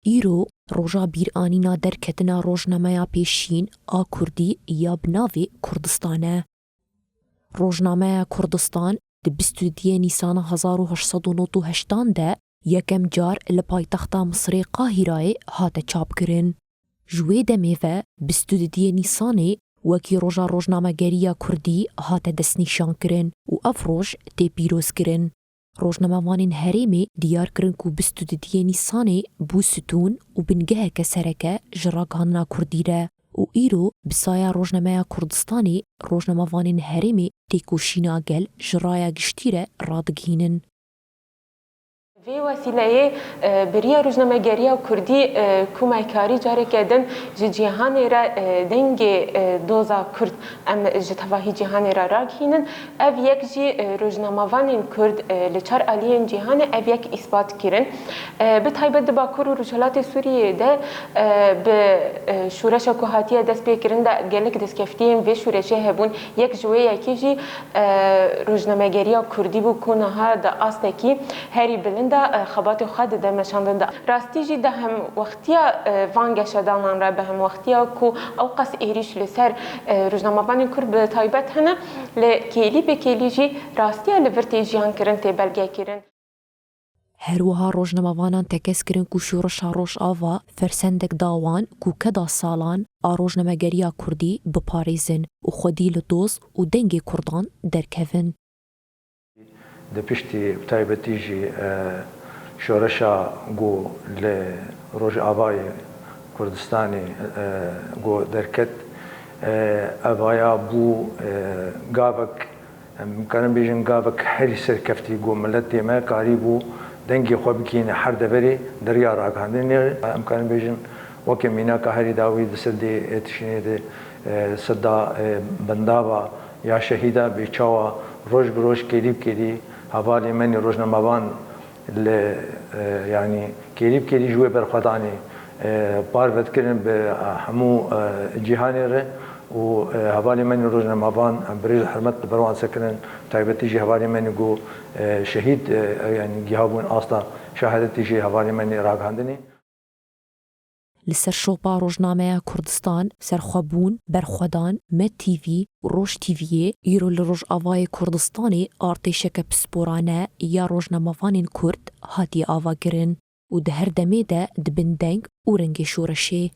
ایرو روژا بیرانینا درکتنا روژنامه‌یا پیشین آ کردی یا بناوی کردستانه. روژنامه‌یا کردستان دی 22 نیسان 1898 ده یکم جار لپایتختا مصر قاهره هات چاپ کرن. جوی دمه و 22 نیسانی وکی روژا روژنامه گریا کردی هات دستنیشان کرن و افروش تی پیروز کرن. روژنامه وانین هریمی دیار کرن کو 22 نیسانی بو ستون و بنگه که سرکه جراغاننا کردیره و ایرو بسایا روژنامه کردستانی روژنامه وانین هریمی تیکوشینا گل جرایا گشتیره رادگینن. وی وسیله بریا روزنامه‌نگاری کردی کمکاری جاری کردن جهان را دنگ دوزا کرد ام جتواهی جهان را راکینن او یک جی روزنامه‌وانین کرد لچار علیین جهان او یک اثبات کردن به تایبت باکور و رجالات سوریه ده به شورش کوهاتی دست بیکرند گلک دست کفتیم و شورشه هبون یک جوی یکی روزنامه‌نگاری کردی بو کنها دا آستکی هری بلند دا خبات خود ده مشاندن دا راستی جی ده هم وقتیا وانگش دانان را به هم وقتیا کو اوقاس ایریش لسر روزنامه بانی کرد به تایبت هنه لکیلی به کیلی جی راستیا لورتی جیان کرن تی بلگه کرن. هروها روژنامه‌وانان تکس کرن کو شورشا روش آوا فرسندک داوان کو کدا سالان آ روژنامه‌نگاریا کردی بپاریزن و خودی لدوز و دنگ کردان درکوین. ده پشتی بتایبتی جی شورشا گو لروج آبای کردستانی گو درکت آبایا بو گابک ممکنه بیشن گابک هری سرکفتی گو ملتی ما کاری بو دنگی خواب کین هر دبری دریا راگاندنی ممکنه بیشن وقتی مینا که هری داوی دستی اتشینی ده صدا بنداوا یا شهیدا بیچوا روز بروز کلی حوالی منی روزنامه‌وان یعنی کلی جوی برخوادانی پاروت کردن به همو جهانی ره و حوالی منی روزنامه‌وان بریز حرمت بروان سکرن تایبتی جی حوالی منی گو شهید یعنی گیهابون آستا شهادتی جی حوالی منی راگاندنی. لسر شوپا روژنامه کردستان سرخوابون برخودان مد تیوی روش تیویه ایرو لروژ آوای کردستانی آرتشک پسپورانه یا روژنامه‌وانین کرد هاتی آوا گرن و ده هر دمه ده دبندنگ و رنگ شورشه.